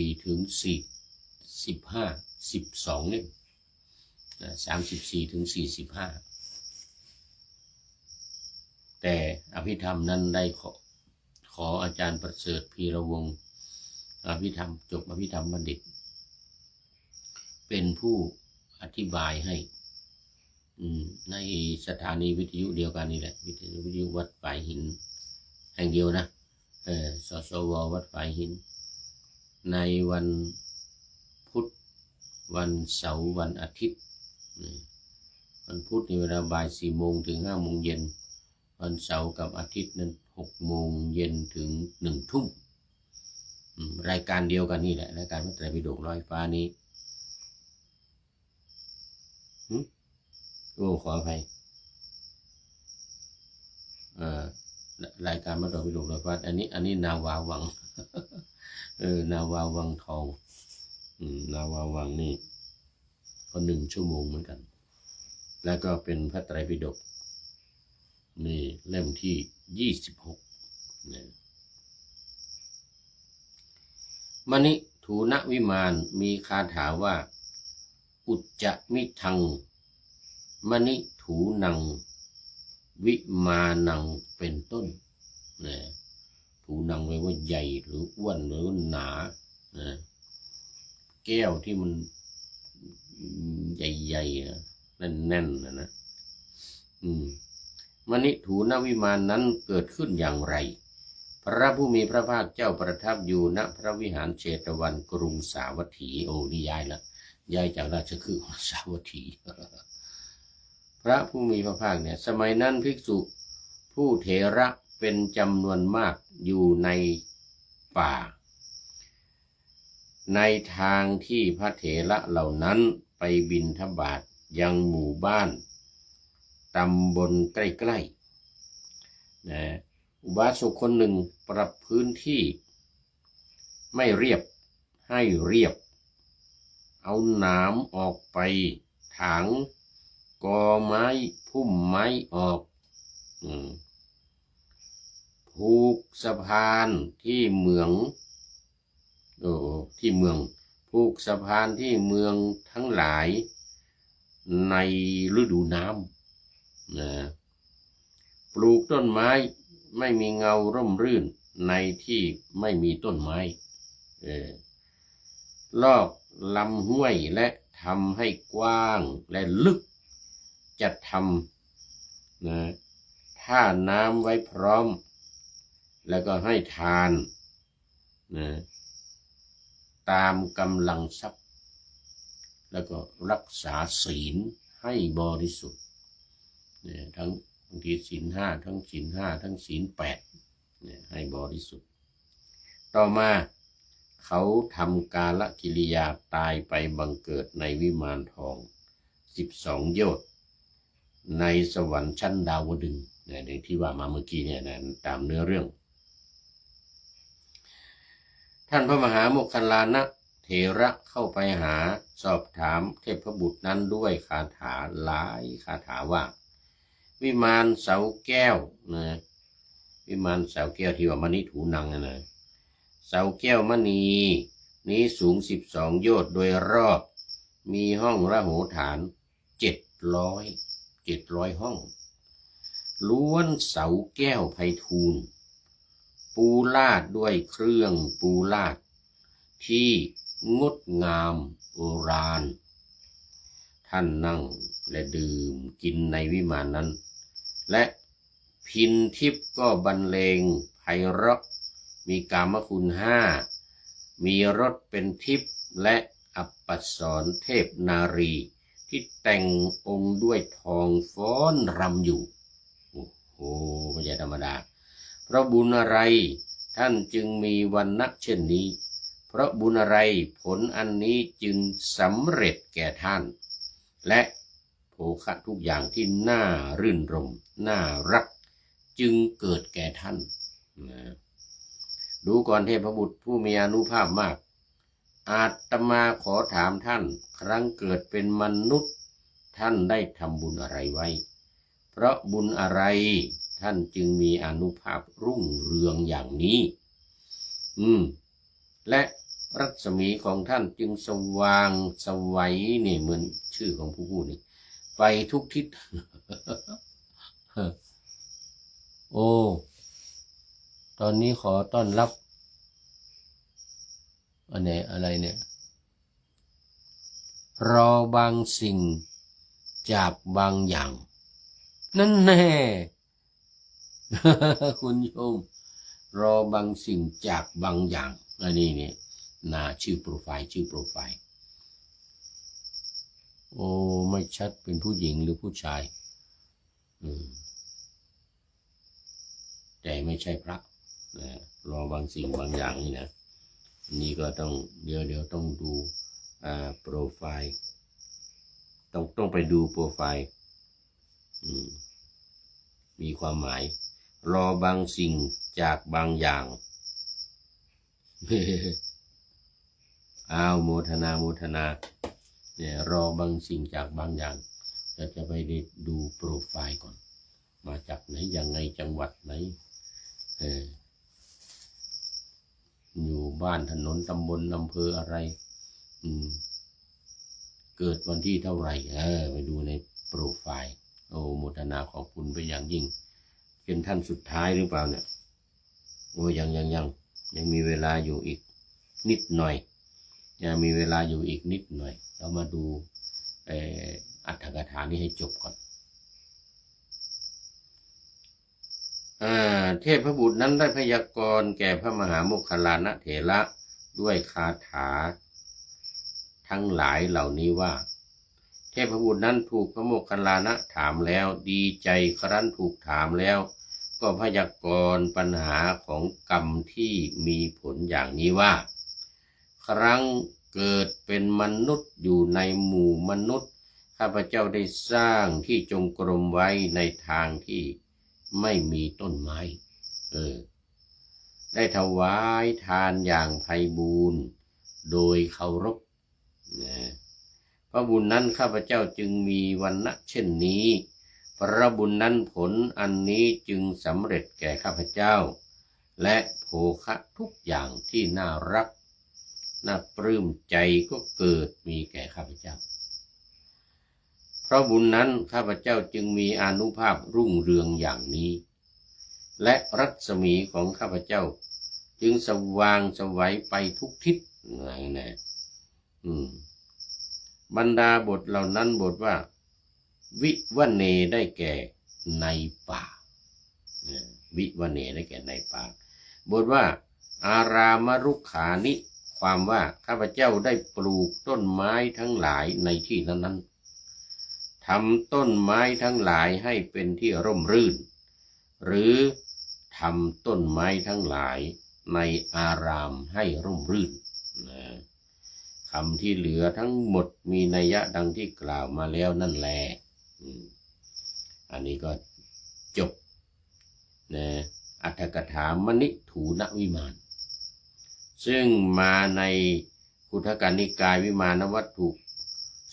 34ถึง12เล่ม34ถึง45แต่อภิธรรมนั้นได้ขออาจารย์ประเสริฐพีระวงศ์อภิธรรมจบอภิธรรมบัณฑิตเป็นผู้อธิบายให้ในสถานีวิทยุเดียวกันนี่แหละวิทยุวัดฝายหินแห่งเดียวนะสสววัดฝายหินในวันพุธวันเสาร์วันอาทิตย์วันพุธในเวลาบ่าย4 โมงถึง5 โมงเย็นวันเสาร์กับอาทิตย์นั้น6 โมงเย็นถึง1 ทุ่มรายการเดียวกันนี่แหละรายการพระไตรปิฎกลอยฟ้านี้โอ้ขออภัยรายการพระไตรปิฎกลอยฟ้าอันนี้นาวาวังนาวาวังทองนาวาวังนี่ก็1 ชั่วโมงเหมือนกันแล้วก็เป็นพระไตรปิฎกนี่เล่มที่26เนี่ยมณิถูนวิมานมีคาถาว่าอุจจะมิทังมณิถูนังวิมานังเป็นต้นนะถูนังแปลว่าใหญ่หรืออ้วนหรือหนานะแก้วที่มันใหญ่ๆแน่นๆนะมณิถูนวิมานนั้นเกิดขึ้นอย่างไรพระผู้มีพระภาคเจ้าประทับอยู่ณพระวิหารเชตวันกรุงสาวัตถีโอ้นี่ย้ายจากราชคฤห์มาสาวัตถี พระผู้มีพระภาคเนี่ยสมัยนั้นภิกษุผู้เถระเป็นจำนวนมากอยู่ในป่าในทางที่พระเถระเหล่านั้นไปบิณฑบาตยังหมู่บ้านตำบลใกล้ๆนะอุบาสกคนหนึ่งปรับพื้นที่ไม่เรียบให้เรียบเอาหนามออกไปถางกอไม้พุ่มไม้ออกผูกสะพานที่เมืองผูกสะพานที่เมืองทั้งหลายในฤดูน้ำปลูกต้นไม้ ไม่มีเงาร่มรื่นในที่ไม่มีต้นไม้ลอกลำห้วยและทำให้กว้างและลึกจะทำนะท่าน้ำไว้พร้อมแล้วก็ให้ทานนะตามกำลังทรัพย์แล้วก็รักษาศีลให้บริสุทธิ์ทั้งบางทีศีลห้าทั้งศีลห้าทั้งศีลแปดให้บริสุทธิ์ต่อมาเขาทำกาลกิริยาตายไปบังเกิดในวิมานทอง12 โยชน์ในสวรรค์ชั้นดาวดึงส์อย่างที่ว่ามาเมื่อกี้เนี่ยนะตามเนื้อเรื่องท่านพระมหาโมคคัลลานะเถระเข้าไปหาสอบถามเทพบุตรนั้นด้วยคาถาหลายคาถาว่าวิมานเสาแก้วนะวิมานเสาแก้วที่ว่ามณีถูนังนะเสาแก้วมณีนี้สูง12 โยชน์โดยรอบมีห้องระโหฐาน700ห้องล้วนเสาแก้วไพฑูรย์ปูลาดด้วยเครื่องปูลาดที่งดงามโอฬารท่านนั่งและดื่มกินในวิมานนั้นและพินทิพย์ก็บรรเลงไพเราะมีกามคุณ5มีรสเป็นทิพย์และอัปปสรเทพนารีที่แต่งองค์ด้วยทองฟ้อนรำอยู่โอ้โหไม่ใช่ธรรมดาเพราะบุญอะไรท่านจึงมีวรรณะเช่นนี้เพราะบุญอะไรผลอันนี้จึงสำเร็จแก่ท่านและโภคะทุกอย่างที่น่ารื่นรมน่ารักจึงเกิดแก่ท่านดูก่อนเทพบุตรผู้มีอานุภาพมากอาตมาขอถามท่านครั้งเกิดเป็นมนุษย์ท่านได้ทำบุญอะไรไว้เพราะบุญอะไรท่านจึงมีอานุภาพรุ่งเรืองอย่างนี้และรัศมีของท่านจึงสว่างสวัยนี่เหมือนชื่อของผู้พูดนี่ไปทุกทิศ โอ้ตอนนี้ขอต้อนรับอะไรเนี่ยรอบางสิ่งจากบางอย่างนั่นแน่ คุณโยมรอบางสิ่งจากบางอย่างอันนี้เนี่ยชื่อโปรไฟล์โอ้ไม่ชัดเป็นผู้หญิงหรือผู้ชายแต่ไม่ใช่พระรอบางสิ่งบางอย่างนี่นะนี่ก็ต้องเดี๋ยวต้องดูโปรไฟล์ต้องไปดูโปรไฟล์มีความหมายรอบางสิ่งจากบางอย่าง โมทนาเนี่ยรอบางสิ่งจากบางอย่างจะไปดูโปรไฟล์ก่อนมาจากไหนยังไงจังหวัดไหนอยู่บ้านถนนตำบลอำเภออะไรเกิดวันที่เท่าไหร่ไปดูในโปรไฟล์โมทนาขอบคุณไปอย่างยิ่งเป็นท่านสุดท้ายหรือเปล่าเนี่ยยังมีเวลาอยู่อีกนิดหน่อยยังมีเวลาอยู่อีกนิดหน่อยเรามาดูอรรถกถานี้ให้จบก่อนเทพบุตรนั้นได้พยากรณ์แก่พระมหาโมคคัลลานะเถระด้วยคาถาทั้งหลายเหล่านี้ว่าเทพบุตรนั้นถูกพระโมคคัลลานะถามแล้วดีใจครั้นถูกถามแล้วก็พยากรณ์ปัญหาของกรรมที่มีผลอย่างนี้ว่าครั้งเกิดเป็นมนุษย์อยู่ในหมู่มนุษย์ข้าพเจ้าได้สร้างที่จงกรมไว้ในทางที่ไม่มีต้นไม้ได้ถวายทานอย่างไพบูลย์โดยเคารพพระบุญนั้นข้าพเจ้าจึงมีวรรณะเช่นนี้พระบุญนั้นผลอันนี้จึงสำเร็จแก่ข้าพเจ้าและโภคะทุกอย่างที่น่ารักน่าปลื้มใจก็เกิดมีแก่ข้าพเจ้าเพราะบุญนั้นข้าพเจ้าจึงมีอานุภาพรุ่งเรืองอย่างนี้ และรัศมีของข้าพเจ้าจึงสว่างไสวไปทุกทิศนะบรรดาบทเหล่านั้นบทว่าวิวเนได้แก่ในป่าวิวเนได้แก่ในป่าบทว่าอารามรุกขานิความว่าข้าพเจ้าได้ปลูกต้นไม้ทั้งหลายในที่นั้นทำต้นไม้ทั้งหลายให้เป็นที่ร่มรื่นหรือทำต้นไม้ทั้งหลายในอารามให้ร่มรื่นคำที่เหลือทั้งหมดมีนัยยะดังที่กล่าวมาแล้วนั่นแหละอันนี้ก็จบนะอรรถกถามณิถูนวิมานซึ่งมาในคุถกนิกายวิมานวัตถุ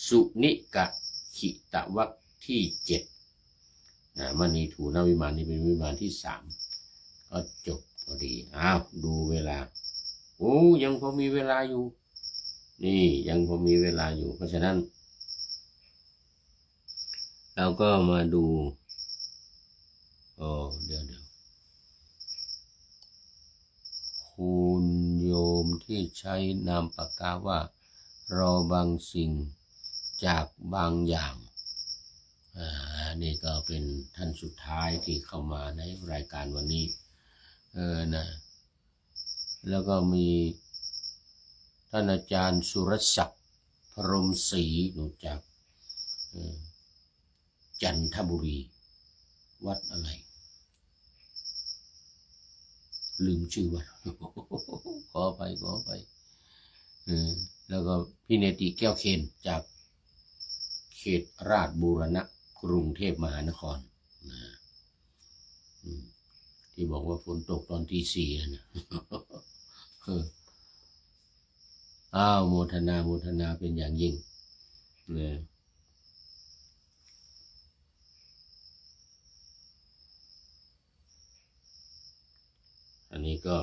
สุนิกะขิตวรรคที่7มณีถูนวิมานนี่เป็นวิมานที่3ก็จบพอดีดูเวลายังพอมีเวลาอยู่นี่ยังพอมีเวลาอยู่เพราะฉะนั้นเราก็มาดูเดี๋ยวคุณโยมที่ใช้นามปากกาว่ารอบางสิ่งจากบางอย่างนี่ก็เป็นท่านสุดท้ายที่เข้ามาในรายการวันนี้นะแล้วก็มีท่านอาจารย์สุรศักดิ์พรหมศรีรู้จักจันทบุรีวัดอะไรลืมชื่อวัดขอไปแล้วก็พี่เนติแก้วเคนจากเขตราชบูรณะกรุงเทพมหานครที่บอกว่าฝนตกตอนตี 4นะโมทนาเป็นอย่างยิ่งอันนี้ก็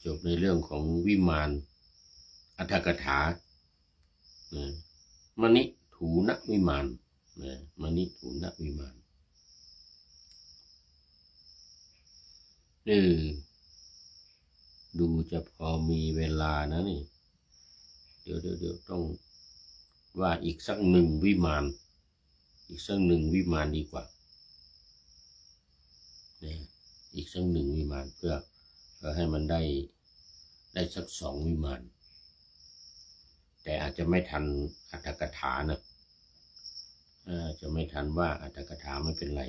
จบในเรื่องของวิมานอรรถกถามณิถูนวิมานมณิถูนวิมานดูจะพอมีเวลานะนี่เดี๋ยวต้องว่าอีกสักหนึ่งวิมานดีกว่าอีกสักหนึ่งวิมานเพื่อให้มันได้สัก2วิมานแต่อาจจะไม่ทันอรรถกถานะจะไม่ทันว่าอรรถกถาไม่เป็นไร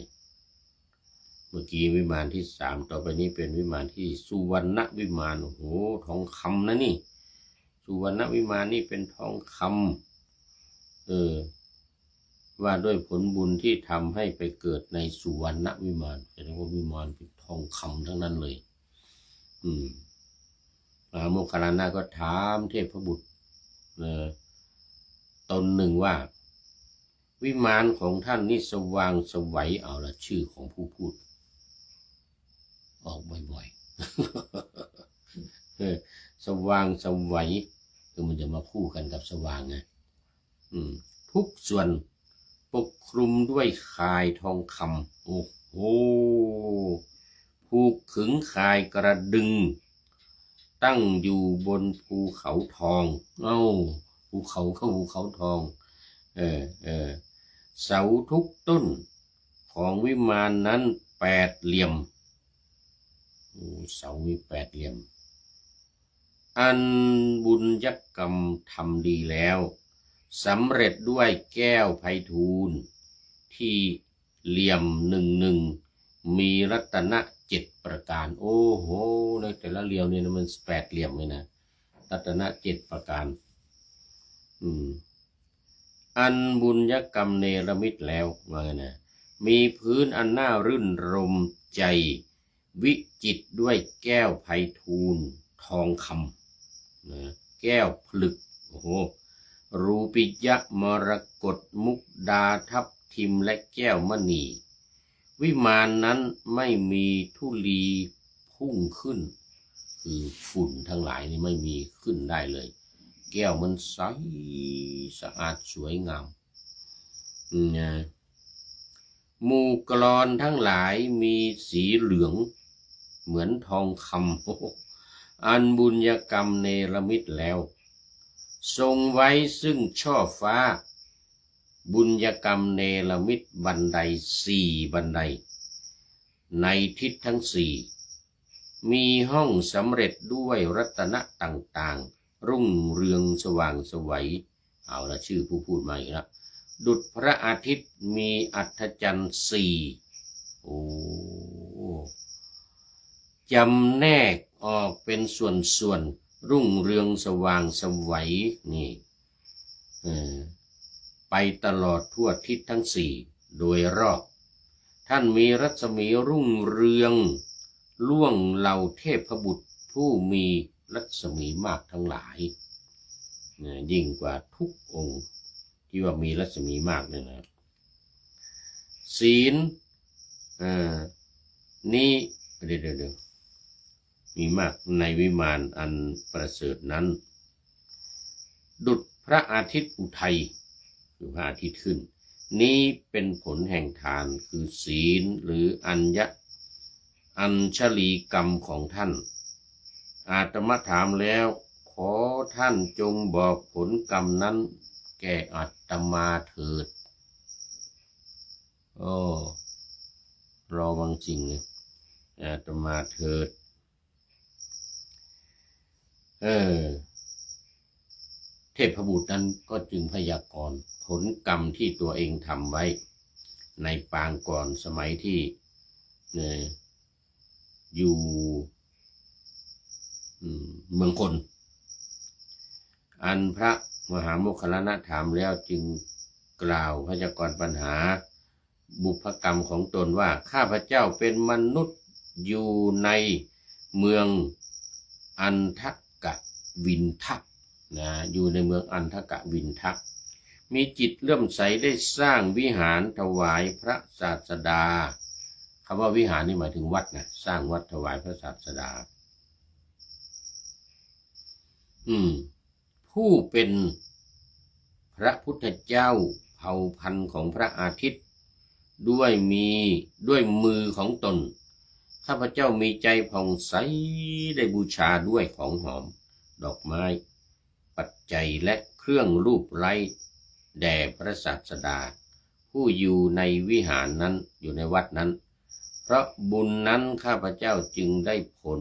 เมื่อกี้วิมานที่3ต่อไปนี้เป็นวิมานที่สุวรรณวิมานทองคำนะนี่สุวรรณวิมานนี่เป็นทองคำว่าด้วยผลบุญที่ทำให้ไปเกิดในสุวรรณวิมานแสดงว่าวิมานเป็นทองคำทั้งนั้นเลยโมคคัลลานะก็ถามเทพบุตรตนหนึ่งว่าวิมานของท่านนี่สว่างไสวเอาละชื่อของผู้พูดออกบ่อยๆสว่างไสวคือมันจะมาคู่กันกับสว่างไงทุกส่วนปกคลุมด้วยข่ายทองคำผูกขึงข่ายกระดึงตั้งอยู่บนภูเขาทองภูเขาทองเสาทุกต้นของวิมานนั้น8 เหลี่ยมเสามี8 เหลี่ยมอันบุญยกรรมทำดีแล้วสำเร็จด้วยแก้วไพฑูรย์ที่เหลี่ยม1มีรัตนะ7 ประการในแต่ละเหลี่ยมเนี่ยมัน8 เหลี่ยมเลยนะรัตนะ7 ประการอันบุญยกรรมเนรมิตแล้วว่าไงนะมีพื้นอันน่ารื่นรมใจวิจิตรด้วยแก้วไพฑูรย์ทองคำแก้วผลึกรูปิยะมรกตมุกดาทับทิมและแก้วมณีวิมานนั้นไม่มีธุลีพุ่งขึ้นคือฝุ่นทั้งหลายนี่ไม่มีขึ้นได้เลยแก้วมันใสสะอาดสวยงาม หมู่กลอนทั้งหลายมีสีเหลืองเหมือนทองคำอันบุญญกรรมเนรมิตแล้วทรงไว้ซึ่งช่อฟ้าบุญญกรรมเนรมิตบันไดสี่บันไดในทิศทั้งสี่มีห้องสำเร็จด้วยรัตนะต่างๆรุ่งเรืองสว่างไสวเอาละชื่อผู้พูดมาอีกแล้วดุจพระอาทิตย์มีอัฐจันทร์สี่โอ้จำแนกออกเป็นส่วนๆรุ่งเรืองสว่างไสวนี่ไปตลอดทั่วทิศทั้งสี่โดยรอบท่านมีรัศมีรุ่งเรืองล่วงเหล่าเทพบุตรผู้มีรัศมีมากทั้งหลายยิ่งกว่าทุกองค์ที่ว่ามีรัศมีมากเลยนะศีลนี้เดี๋ยวมีมากในวิมานอันประเสริฐนั้นดุจพระอาทิตย์อุทัยคือพระอาทิตย์ขึ้นนี้เป็นผลแห่งทานคือศีลหรืออัญชลีกรรมของท่านอาตมาถามแล้วขอท่านจงบอกผลกรรมนั้นแก่อาตมาเถิดรอวังจริงเลยอาตมาเถิดเทพบุตรนั้นก็จึงพยากรณ์ผลกรรมที่ตัวเองทำไว้ในปางก่อนสมัยที่อยู่เมืองคนอันพระมหาโมคคัลลานะถามแล้วจึงกล่าวพยากรณ์ปัญหาบุพกรรมของตนว่าข้าพเจ้าเป็นมนุษย์อยู่ในเมืองอันทกวินทะอยู่ในเมืองอันทกวินทะมีจิตเลื่อมใสได้สร้างวิหารถวายพระศาสดาคำว่าวิหารนี่หมายถึงวัดนะสร้างวัดถวายพระศาสดาผู้เป็นพระพุทธเจ้าเผ่าพันธุ์ของพระอาทิตย์ด้วยมือของตนข้าพเจ้ามีใจผ่องใสได้บูชาด้วยของหอมดอกไม้ปัจจัยและเครื่องรูปไล้แด่พระศาสดาผู้อยู่ในวิหารนั้นอยู่ในวัดนั้นเพราะบุญนั้นข้าพเจ้าจึงได้ผล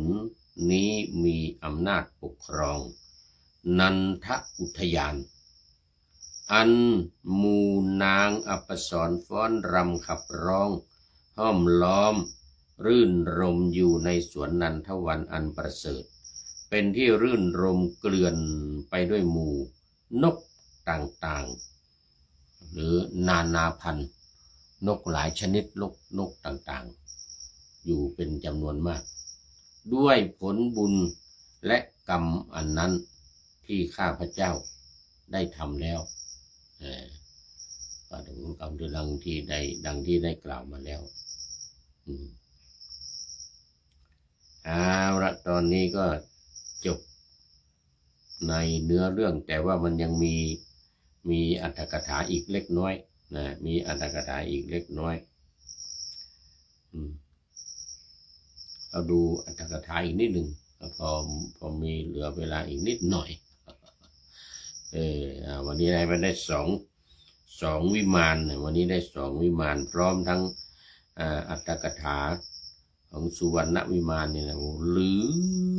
นี้มีอำนาจปกครองนันทอุทยานอันหมู่นางอัปสรฟ้อนรำขับร้องห้อมล้อมรื่นรมอยู่ในสวนนันทวันอันประเสริฐเป็นที่รื่นรมเกลื่อนไปด้วยหมู่นกต่างๆหรือนานาพันธุ์นกหลายชนิดนกต่างๆอยู่เป็นจำนวนมากด้วยผลบุญและกรรมอันนั้นที่ข้าพเจ้าได้ทำแล้วก็ถึงกรรมดังที่ได้กล่าวมาแล้วเอาละตอนนี้ก็จบในเนื้อเรื่องแต่ว่ามันยังมีอรรถกถาอีกเล็กน้อยนะมีอรรถกถาอีกเล็กน้อยเราดูอรรถกถาอีกนิดหนึ่งพอมีเหลือเวลาอีกนิดหน่อยวันนี้ได้ได้สองวิมานวันนี้ได้2วิมานพร้อมทั้งอัตถกถาของสุวรรณวิมานเนี่ยนะเหลื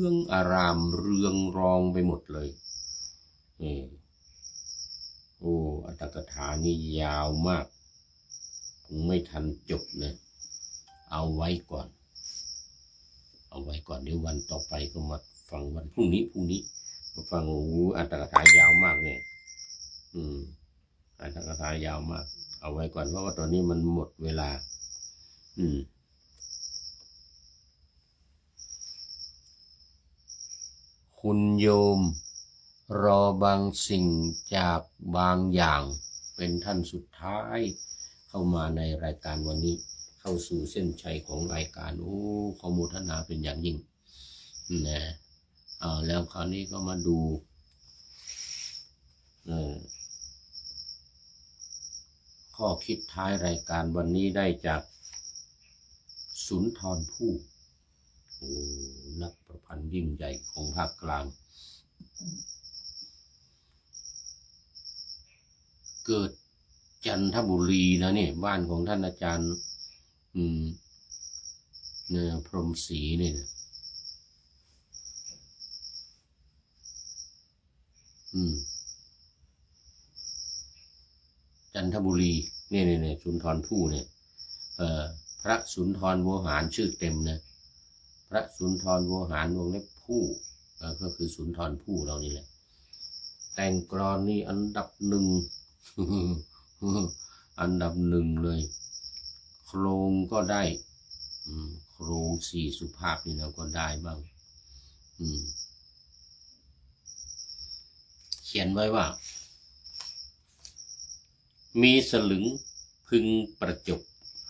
องอารามเรืองรองไปหมดเลยอัตถกถานี่ยาวมากคงไม่ทันจบเลยเอาไว้ก่อนเดี๋ยววันต่อไปก็มาฟังวันพรุ่งนี้มาฟังอัตถกถายาวมากเนี่ยอัตถกถายาวมากเอาไว้ก่อนเพราะว่าตอนนี้มันหมดเวลาคุณโยมรอบางสิ่งจากบางอย่างเป็นท่านสุดท้ายเข้ามาในรายการวันนี้เข้าสู่เส้นชัยของรายการขอโมทนาเป็นอย่างยิ่งนะแล้วคราวนี้ก็มาดู ข้อคิดท้ายรายการวันนี้ได้จากสุนทรภู่นักประพันธ์ยิ่งใหญ่ของภาคกลางเกิดจันทบุรีนะนี่บ้านของท่านอาจารย์เนี่ยพรหมศรีเนี่ยจันทบุรีเนี่ยสุนทรภู่เนี่ยพระสุนทรโวหารชื่อเต็มนะพระสุนทรโวหารวงเล็บภู่ก็คือสุนทรภู่เรานี่แหละแต่งกลอนนี่อันดับหนึ่ง อันดับหนึ่งเลยโครงก็ได้โครงสี่สุภาพนี่เราก็ได้บ้างเขียนไว้ว่ามีสลึงพึงประจบ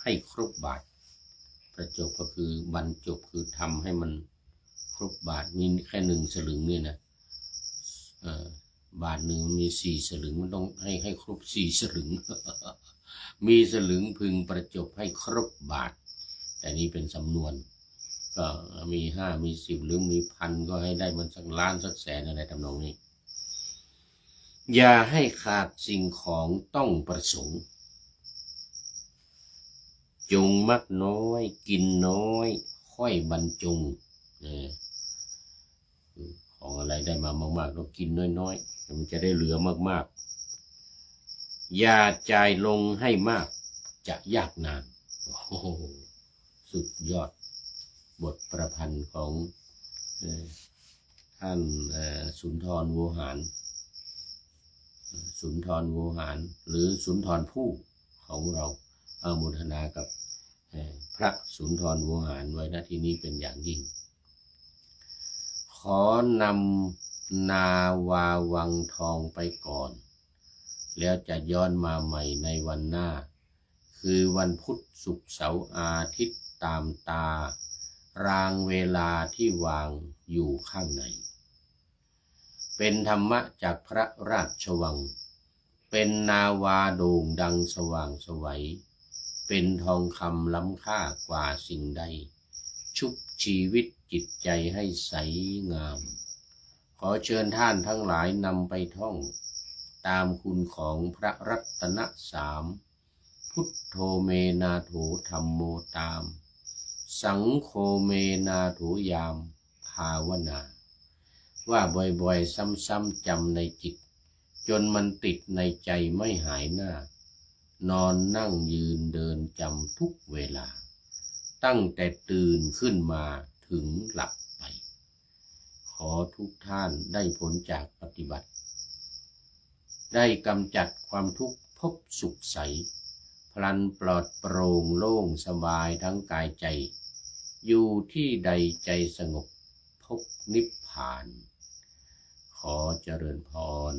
ให้ครบบาทประจบก็คือบรรจบคือทำให้มันครบบาทมีแค่หนึ่งสลึงนี่นะบาทหนึ่งมีสี่สลึงมันต้องให้ครบสี่สลึง มีสลึงพึงประจบให้ครบบาทแต่นี้เป็นสำนวนก็มีห้ามีสิบหรือมีพันก็ให้ได้มันสักล้านสักแสนอะไรทำนองนี้อย่าให้ขาดสิ่งของต้องประสงค์จงมักน้อยกินน้อยค่อยบรรจงของอะไรได้มามากๆต้องกินน้อยๆมันจะได้เหลือมากๆอย่าจ่ายลงให้มากจะยากนานโอ้โหสุดยอดบทประพันธ์ของท่านสุนทรโวหารสุนทรโวหารหรือสุนทรภู่ของเราอนุโมทนากับพระสุนทรโวหารไว้ณที่นี้เป็นอย่างยิ่งขอนำนาวาวังทองไปก่อนแล้วจะย้อนมาใหม่ในวันหน้าคือวันพุธศุกร์เสาร์อาทิตย์ตามตารางเวลาที่วางอยู่ข้างในเป็นธรรมะจากพระราชวังเป็นนาวาโด่งดังสว่างไสวเป็นทองคำล้ำค่ากว่าสิ่งใดชุบชีวิตจิตใจให้ใสงามขอเชิญท่านทั้งหลายนำไปท่องตามคุณของพระรัตนสามพุทโธเมนาโถธัมโมตามสังโฆเมนาโถยามภาวนาว่าบ่อยๆซ้ำๆจำในจิตจนมันติดในใจไม่หายหน้านอนนั่งยืนเดินจำทุกเวลาตั้งแต่ตื่นขึ้นมาถึงหลับไปขอทุกท่านได้ผลจากปฏิบัติได้กำจัดความทุกข์พบสุขใสพลันปลอดโปร่งโล่งสบายทั้งกายใจอยู่ที่ใดใจสงบพบนิพพานขอเจริญพร